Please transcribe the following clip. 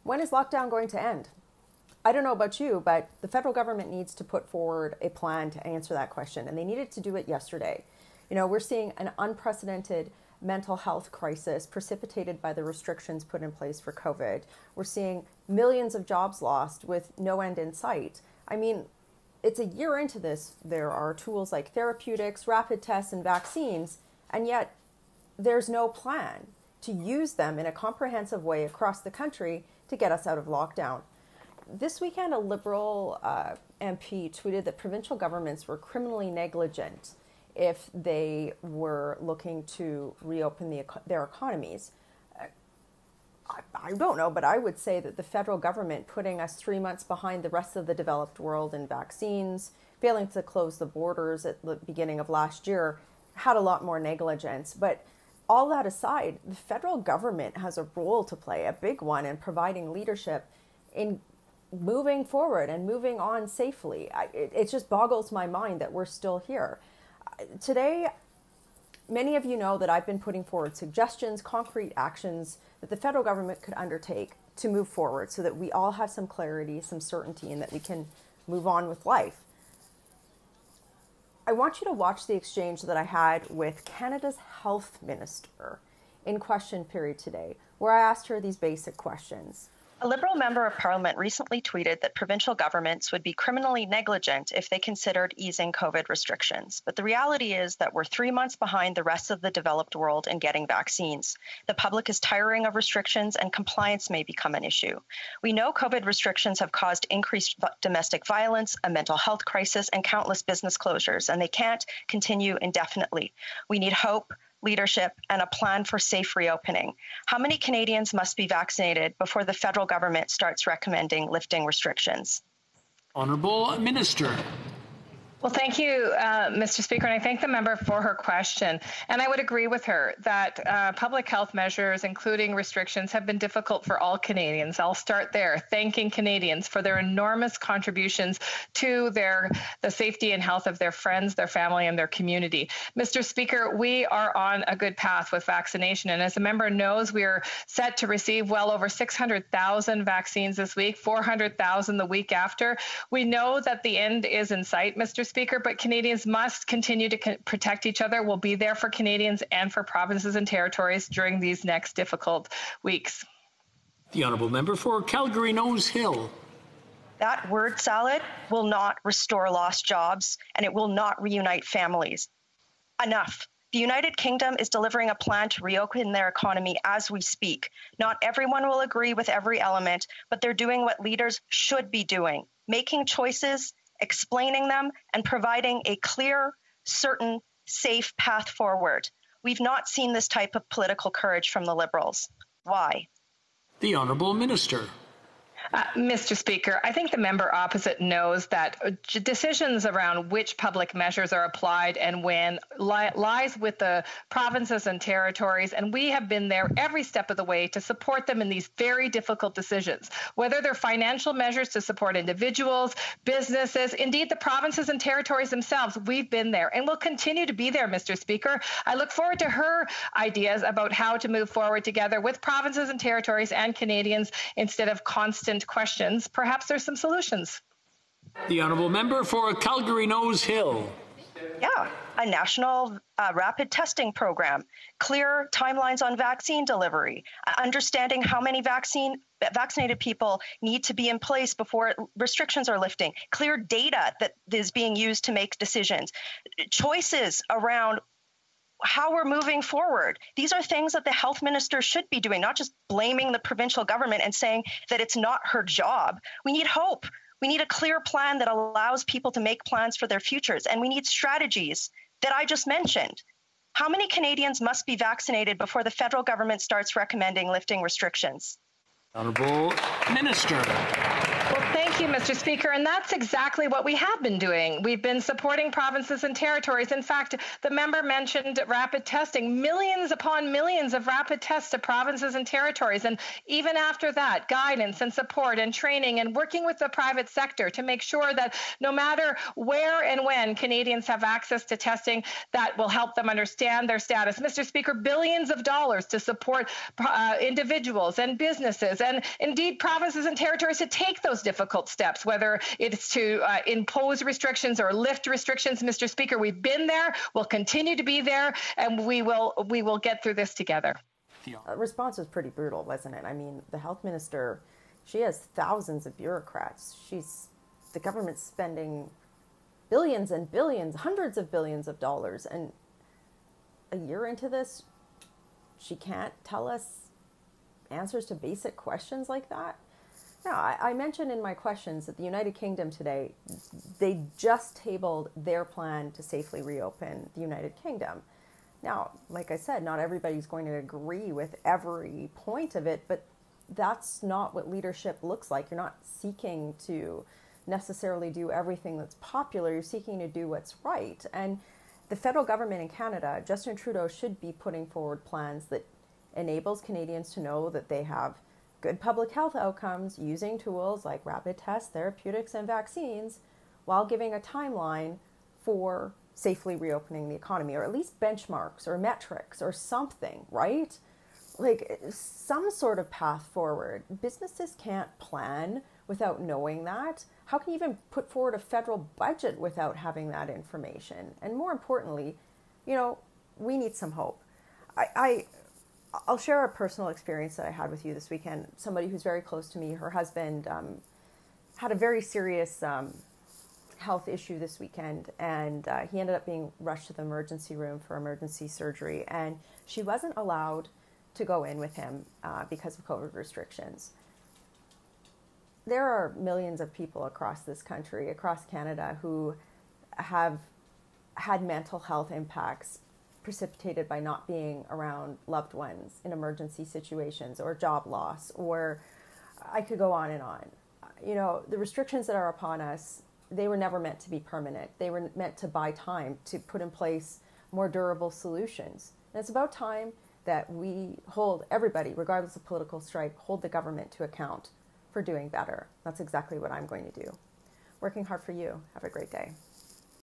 When is lockdown going to end? I don't know about you, but the federal government needs to put forward a plan to answer that question, and they needed to do it yesterday. You know, we're seeing an unprecedented mental health crisis precipitated by the restrictions put in place for COVID. We're seeing millions of jobs lost with no end in sight. I mean, it's a year into this. There are tools like therapeutics, rapid tests, and vaccines, and yet there's no plan to use them in a comprehensive way across the country to get us out of lockdown. This weekend, a Liberal MP tweeted that provincial governments were criminally negligent if they were looking to reopen their economies. I don't know, but I would say that the federal government putting us 3 months behind the rest of the developed world in vaccines, failing to close the borders at the beginning of last year, had a lot more negligence. But all that aside, the federal government has a role to play, a big one, in providing leadership in moving forward and moving on safely. It just boggles my mind that we're still here. Today, many of you know that I've been putting forward suggestions, concrete actions that the federal government could undertake to move forward so that we all have some clarity, some certainty, and that we can move on with life. I want you to watch the exchange that I had with Canada's health minister in question period today, where I asked her these basic questions. A Liberal member of Parliament recently tweeted that provincial governments would be criminally negligent if they considered easing COVID restrictions. But the reality is that we're 3 months behind the rest of the developed world in getting vaccines. The public is tiring of restrictions and compliance may become an issue. We know COVID restrictions have caused increased domestic violence, a mental health crisis, and countless business closures, and they can't continue indefinitely. We need hope, leadership, and a plan for safe reopening. How many Canadians must be vaccinated before the federal government starts recommending lifting restrictions? Honourable Minister. Well, thank you, Mr. Speaker, and I thank the member for her question. And I would agree with her that public health measures, including restrictions, have been difficult for all Canadians. I'll start there, thanking Canadians for their enormous contributions to the safety and health of their friends, their family, and their community. Mr. Speaker, we are on a good path with vaccination, and as the member knows, we are set to receive well over 600,000 vaccines this week, 400,000 the week after. We know that the end is in sight, Mr. Speaker, but Canadians must continue to protect each other. We'll be there for Canadians and for provinces and territories during these next difficult weeks. The honourable member for Calgary Nose Hill. That word salad will not restore lost jobs, and it will not reunite families. Enough. The United Kingdom is delivering a plan to reopen their economy as we speak. Not everyone will agree with every element, but they're doing what leaders should be doing, making choices, explaining them, and providing a clear, certain, safe path forward. We've not seen this type of political courage from the Liberals. Why? The Honourable Minister. Mr. Speaker, I think the member opposite knows that decisions around which public measures are applied and when lies with the provinces and territories, and we have been there every step of the way to support them in these very difficult decisions, whether they're financial measures to support individuals, businesses, indeed the provinces and territories themselves. We've been there and will continue to be there, Mr. Speaker. I look forward to her ideas about how to move forward together with provinces and territories and Canadians instead of constant questions. Perhaps there's some solutions. The honourable member for Calgary Nose Hill. Yeah, a national rapid testing program, clear timelines on vaccine delivery, understanding how many vaccinated people need to be in place before restrictions are lifting, clear data that is being used to make decisions, choices around how we're moving forward. These are things that the health minister should be doing, not just blaming the provincial government and saying that it's not her job. We need hope. We need a clear plan that allows people to make plans for their futures. And we need strategies that I just mentioned. How many Canadians must be vaccinated before the federal government starts recommending lifting restrictions? Honourable Minister. Well, thank Thank you, Mr. Speaker. And that's exactly what we have been doing. We've been supporting provinces and territories. In fact, the member mentioned rapid testing, millions upon millions of rapid tests to provinces and territories. And even after that, guidance and support and training and working with the private sector to make sure that no matter where and when Canadians have access to testing, that will help them understand their status. Mr. Speaker, billions of dollars to support individuals and businesses and indeed provinces and territories to take those difficult steps, whether it's to impose restrictions or lift restrictions. Mr. Speaker, we've been there, we'll continue to be there, and we will get through this together. The response was pretty brutal, wasn't it? I mean, the health minister, she has thousands of bureaucrats. The government's spending billions and billions, hundreds of billions of dollars, and a year into this, she can't tell us answers to basic questions like that. Now, I mentioned in my questions that the United Kingdom today, they just tabled their plan to safely reopen the United Kingdom. Now, like I said, not everybody's going to agree with every point of it, but that's not what leadership looks like. You're not seeking to necessarily do everything that's popular. You're seeking to do what's right. And the federal government in Canada, Justin Trudeau, should be putting forward plans that enables Canadians to know that they have good public health outcomes using tools like rapid tests, therapeutics, and vaccines, while giving a timeline for safely reopening the economy, or at least benchmarks or metrics or something, right? Like some sort of path forward. Businesses can't plan without knowing that. How can you even put forward a federal budget without having that information? And more importantly, we need some hope. I'll share a personal experience that I had with you this weekend. Somebody who's very close to me, her husband had a very serious health issue this weekend, and he ended up being rushed to the emergency room for emergency surgery, and she wasn't allowed to go in with him because of COVID restrictions. There are millions of people across this country, across Canada, who have had mental health impacts precipitated by not being around loved ones in emergency situations, or job loss, or I could go on and on. The restrictions that are upon us, they were never meant to be permanent. They were meant to buy time to put in place more durable solutions. And it's about time that we hold everybody, regardless of political stripe, hold the government to account for doing better. That's exactly what I'm going to do. Working hard for you. Have a great day.